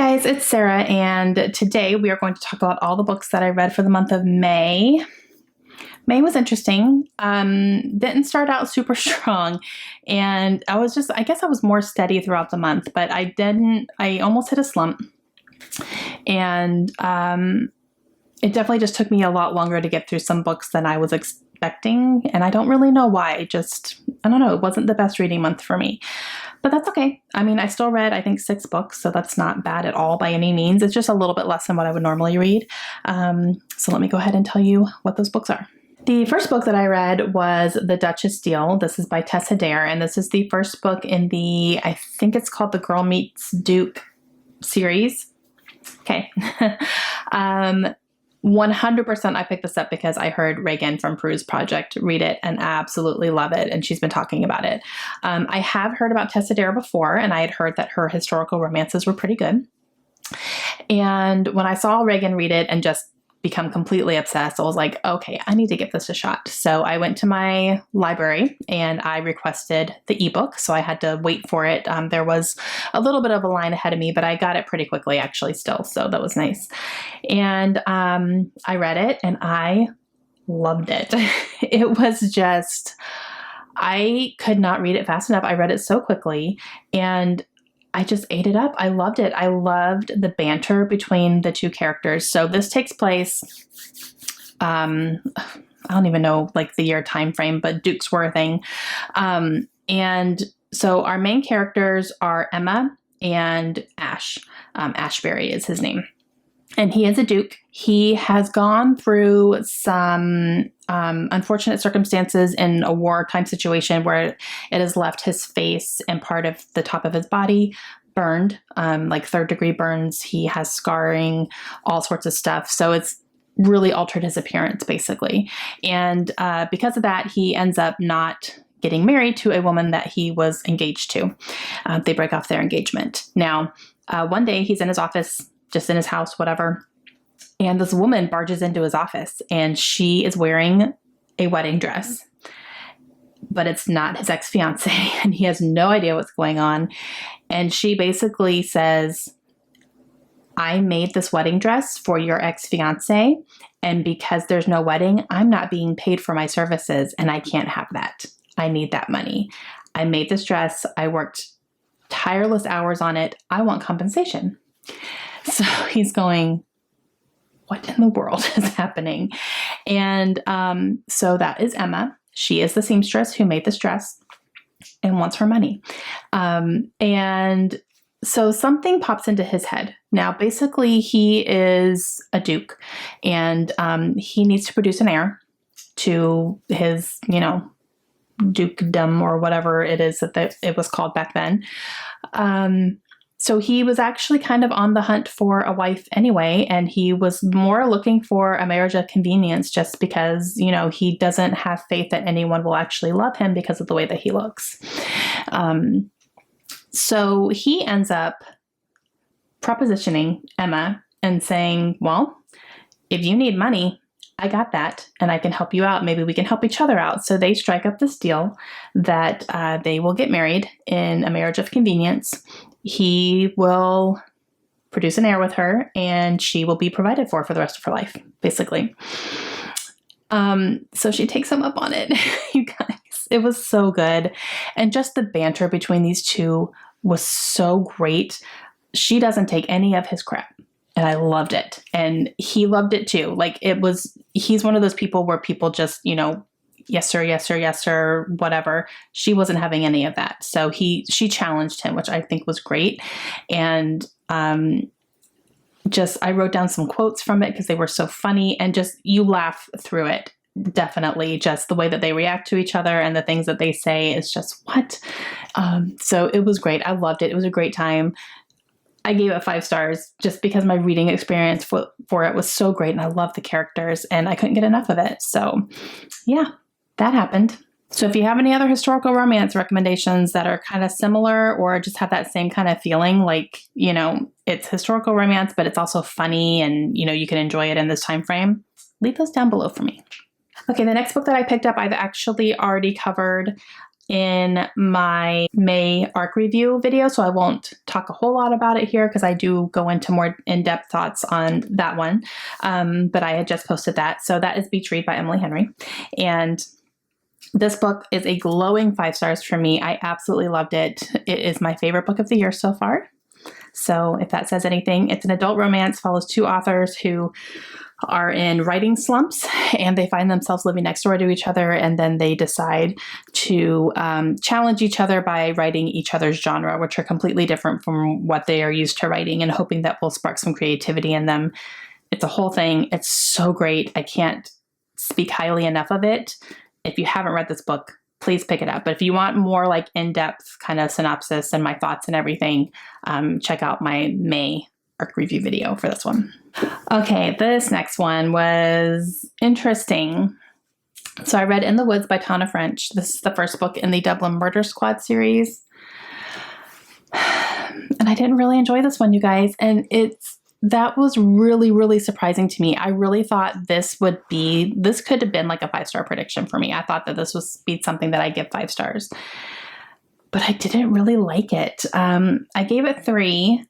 Guys, it's Sarah, and today we are going to talk about all the books that I read for the month of May. May was interesting. Didn't start out super strong, and I guess I was more steady throughout the month, but I almost hit a slump, and it definitely just took me a lot longer to get through some books than I was expecting, and I don't really know why. I don't know, it wasn't the best reading month for me. But that's okay. I mean, I still read, I think, 6 books, so that's not bad at all by any means. It's just a little bit less than what I would normally read. So let me go ahead and tell you what those books are. The first book that I read was The Duchess Steel. This is by Tessa Dare, and this is the first book in I think it's called the Girl Meets Duke series. Okay. 100% I picked this up because I heard Reagan from Prue's Project read it and absolutely love it, and she's been talking about it. I have heard about Tessa Dare before, and I had heard that her historical romances were pretty good. And when I saw Reagan read it and just become completely obsessed, I was like, okay, I need to give this a shot. So I went to my library and I requested the ebook. So I had to wait for it. There was a little bit of a line ahead of me, but I got it pretty quickly actually still. So that was nice. And I read it and I loved it. It was just, I could not read it fast enough. I read it so quickly and I just ate it up. I loved it. I loved the banter between the two characters. So this takes place, I don't even know like the year time frame, but Duke's Worthing. And so our main characters are Emma and Ash. Ashbury is his name. And he is a Duke. He has gone through some unfortunate circumstances in a wartime situation where it has left his face and part of the top of his body burned, like 3rd-degree burns. He has scarring, all sorts of stuff. So it's really altered his appearance, basically. And because of that, he ends up not getting married to a woman that he was engaged to. They break off their engagement. Now, one day he's in his office, just in his house, whatever. And this woman barges into his office and she is wearing a wedding dress, but it's not his ex-fiance and he has no idea what's going on. And she basically says, I made this wedding dress for your ex-fiance. And because there's no wedding, I'm not being paid for my services and I can't have that. I need that money. I made this dress. I worked tireless hours on it. I want compensation. So he's going, what in the world is happening? And so that is Emma. She is the seamstress who made this dress and wants her money. And so something pops into his head. Now, basically, he is a duke and he needs to produce an heir to his, dukedom or whatever it is that it was called back then. So he was actually kind of on the hunt for a wife anyway, and he was more looking for a marriage of convenience just because, he doesn't have faith that anyone will actually love him because of the way that he looks. So he ends up propositioning Emma and saying, well, if you need money, I got that and I can help you out. Maybe we can help each other out. So they strike up this deal that they will get married in a marriage of convenience. He will produce an heir with her and she will be provided for the rest of her life, basically. So she takes him up on it. You guys, it was so good. And just the banter between these two was so great. She doesn't take any of his crap. And I loved it. And he loved it too. Like he's one of those people where people just, yes, sir, yes, sir, yes, sir, whatever. She wasn't having any of that. So she challenged him, which I think was great. And I wrote down some quotes from it because they were so funny and just you laugh through it. Definitely just the way that they react to each other and the things that they say is just what? So it was great. I loved it. It was a great time. I gave it 5 stars just because my reading experience for it was so great and I loved the characters and I couldn't get enough of it. So yeah, that happened. So if you have any other historical romance recommendations that are kind of similar or just have that same kind of feeling, like, it's historical romance, but it's also funny and, you can enjoy it in this time frame, leave those down below for me. Okay, the next book that I picked up, I've actually already covered. in my May arc review video, so I won't talk a whole lot about it here because I do go into more in-depth thoughts on that one. But I had just posted that. So that is Beach Read by Emily Henry. And this book is a glowing 5 stars for me. I absolutely loved it. It is my favorite book of the year so far. So if that says anything, it's an adult romance, follows 2 authors who are in writing slumps, and they find themselves living next door to each other, and then they decide to challenge each other by writing each other's genre, which are completely different from what they are used to writing, and hoping that will spark some creativity in them. It's a whole thing. It's so great. I can't speak highly enough of it. If you haven't read this book, please pick it up. But if you want more like in-depth kind of synopsis and my thoughts and everything, check out my May arc review video for this one. Okay, this next one was interesting. So I read In the Woods by Tana French. This is the first book in the Dublin Murder Squad series. And I didn't really enjoy this one, you guys. And that was really, really surprising to me. I really thought this could have been like a 5-star prediction for me. I thought that this would be something that I give 5 stars. But I didn't really like it. I gave it 3.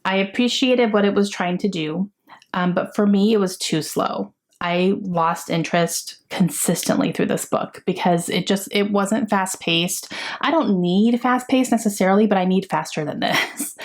I appreciated what it was trying to do, but for me, it was too slow. I lost interest consistently through this book because it wasn't fast paced. I don't need fast paced necessarily, but I need faster than this.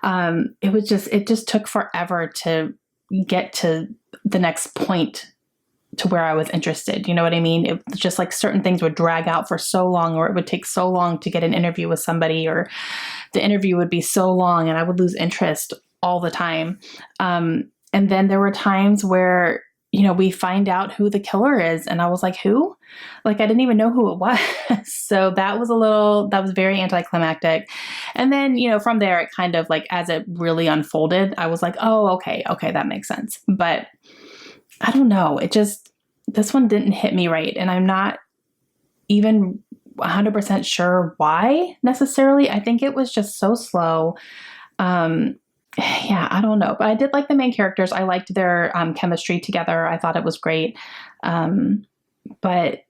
It just took forever to get to the next point to where I was interested. You know what I mean? It was just like certain things would drag out for so long, or it would take so long to get an interview with somebody, or the interview would be so long and I would lose interest all the time. And then there were times where, we find out who the killer is. And I was like, who? Like, I didn't even know who it was. So that was very anticlimactic. And then, from there, it kind of like, as it really unfolded, I was like, oh, okay, that makes sense. But I don't know. This one didn't hit me right. And I'm not even 100% sure why necessarily. I think it was just so slow. Yeah, I don't know. But I did like the main characters. I liked their chemistry together. I thought it was great. But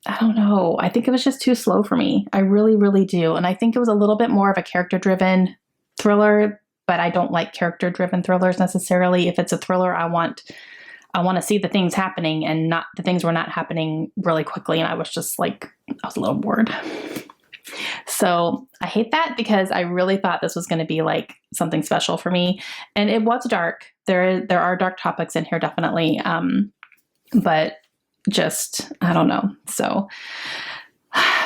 I don't know. I think it was just too slow for me. I really, really do. And I think it was a little bit more of a character-driven thriller, but I don't like character-driven thrillers necessarily. If it's a thriller, I want to see the things happening, and the things were not happening really quickly. And I was just like, I was a little bored. So I hate that because I really thought this was going to be like something special for me. And it was dark. There are dark topics in here, definitely. But just, I don't know. So,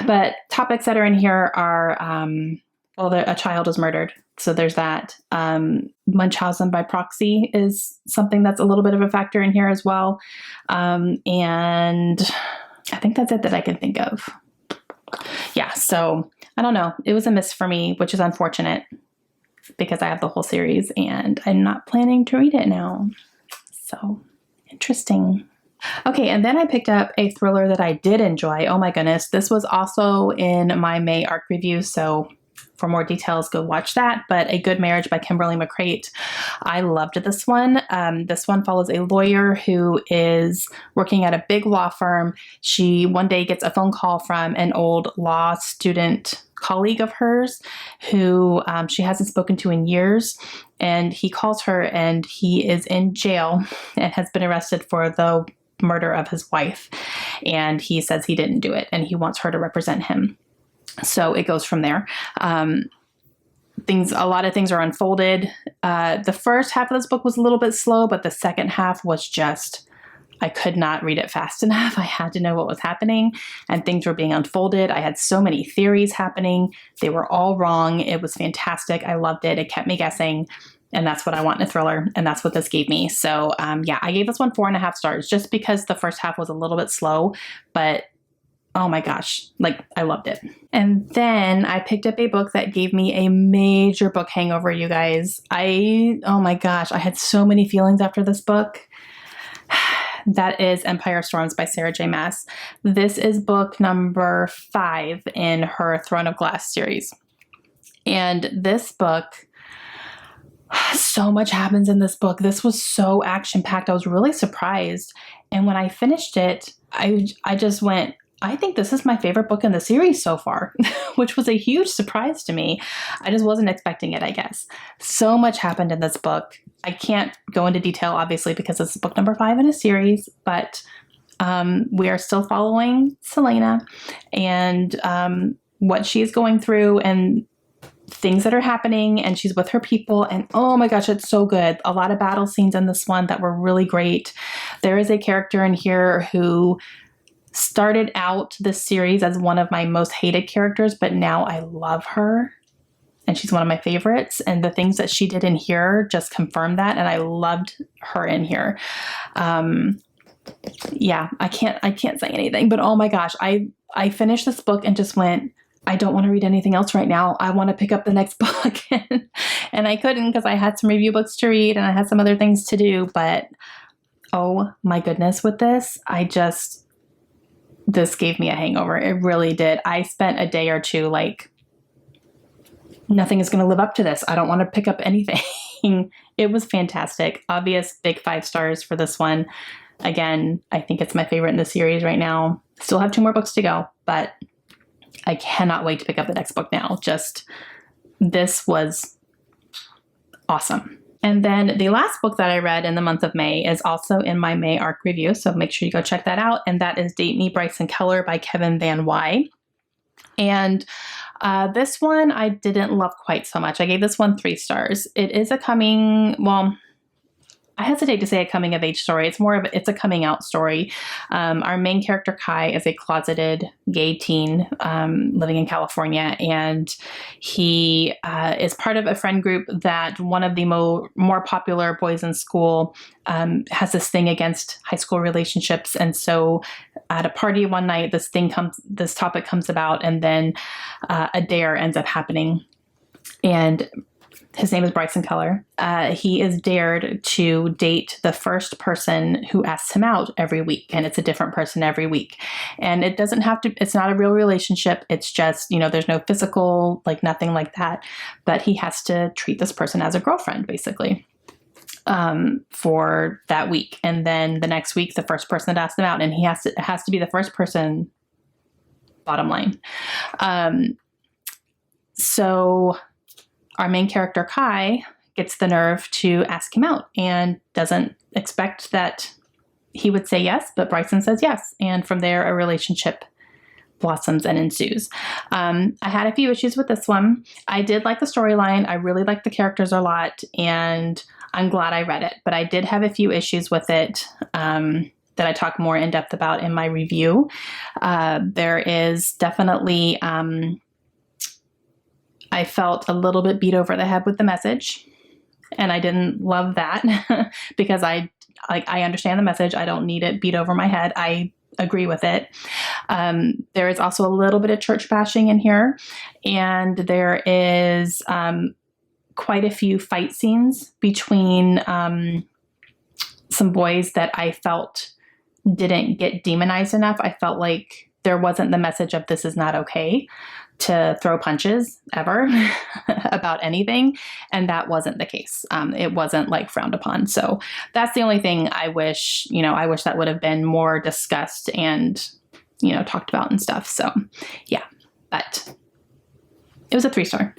but topics that are in here are, a child is murdered. So there's that. Munchausen by proxy is something that's a little bit of a factor in here as well. And I think that's it that I can think of. Yeah, so I don't know. It was a miss for me, which is unfortunate because I have the whole series and I'm not planning to read it now. So interesting. Okay, and then I picked up a thriller that I did enjoy. Oh my goodness. This was also in my May arc review, so for more details, go watch that. But A Good Marriage by Kimberly McCreight. I loved this one. This one follows a lawyer who is working at a big law firm. She one day gets a phone call from an old law student colleague of hers who she hasn't spoken to in years. And he calls her and he is in jail and has been arrested for the murder of his wife. And he says he didn't do it and he wants her to represent him. So it goes from there. A lot of things are unfolded. The first half of this book was a little bit slow, but the second half was just, I could not read it fast enough. I had to know what was happening and things were being unfolded. I had so many theories happening. They were all wrong. It was fantastic. I loved it. It kept me guessing. And that's what I want in a thriller. And that's what this gave me. So yeah, I gave this one 4.5 stars just because the first half was a little bit slow, but oh my gosh, like I loved it. And then I picked up a book that gave me a major book hangover, you guys. Oh my gosh, I had so many feelings after this book. That is Empire Storms by Sarah J. Maas. This is book number 5 in her Throne of Glass series. And this book, so much happens in this book. This was so action-packed. I was really surprised. And when I finished it, I just went, I think this is my favorite book in the series so far, which was a huge surprise to me. I just wasn't expecting it, I guess. So much happened in this book. I can't go into detail, obviously, because it's book number 5 in a series, but we are still following Selena and what she's going through and things that are happening, and she's with her people, and oh my gosh, it's so good. A lot of battle scenes in this one that were really great. There is a character in here who started out this series as one of my most hated characters, but now I love her and she's one of my favorites, and the things that she did in here just confirmed that, and I loved her in here. Yeah, I can't say anything, but oh my gosh, I finished this book and just went, I don't want to read anything else right now. I want to pick up the next book. And I couldn't because I had some review books to read and I had some other things to do, but oh my goodness, with this, this gave me a hangover. It really did. I spent a day or two like, nothing is going to live up to this. I don't want to pick up anything. It was fantastic. Obvious big 5 stars for this one. Again, I think it's my favorite in the series right now. Still have 2 more books to go, but I cannot wait to pick up the next book now. This was awesome. And then the last book that I read in the month of May is also in my May ARC review, so make sure you go check that out. And that is Date Me, Bryson Keller by Kevin Van Wy. And this one I didn't love quite so much. I gave this one 3 stars. It is I hesitate to say a coming of age story. It's a coming out story. Our main character, Kai, is a closeted gay teen living in California, and he is part of a friend group that one of the more popular boys in school has this thing against high school relationships. And so at a party one night, this topic comes about, and then a dare ends up happening. And his name is Bryson Keller. He is dared to date the first person who asks him out every week, and it's a different person every week. And it's not a real relationship. It's just, there's no physical, nothing like that. But he has to treat this person as a girlfriend, basically, for that week. And then the next week, the first person that asks him out, and it has to be the first person, bottom line. So our main character, Kai, gets the nerve to ask him out and doesn't expect that he would say yes, but Bryson says yes. And from there, a relationship blossoms and ensues. I had a few issues with this one. I did like the storyline. I really liked the characters a lot, and I'm glad I read it. But I did have a few issues with it that I talk more in depth about in my review. There is definitely... I felt a little bit beat over the head with the message, and I didn't love that because I understand the message. I don't need it beat over my head. I agree with it. There is also a little bit of church bashing in here, and there is quite a few fight scenes between some boys that I felt didn't get demonized enough. I felt like there wasn't the message of this is not okay to throw punches ever about anything. And that wasn't the case. It wasn't frowned upon. So that's the only thing I wish that would have been more discussed and, talked about and stuff. So yeah, but it was a 3-star.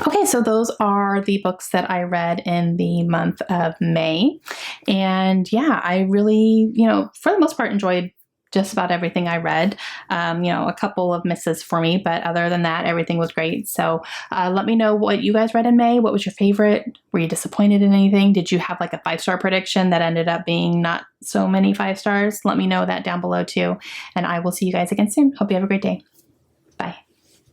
Okay, so those are the books that I read in the month of May. And yeah, I really, for the most part enjoyed just about everything I read. A couple of misses for me, but other than that, everything was great. So let me know what you guys read in May. What was your favorite? Were you disappointed in anything? Did you have a 5-star prediction that ended up being not so many 5 stars? Let me know that down below too. And I will see you guys again soon. Hope you have a great day. Bye.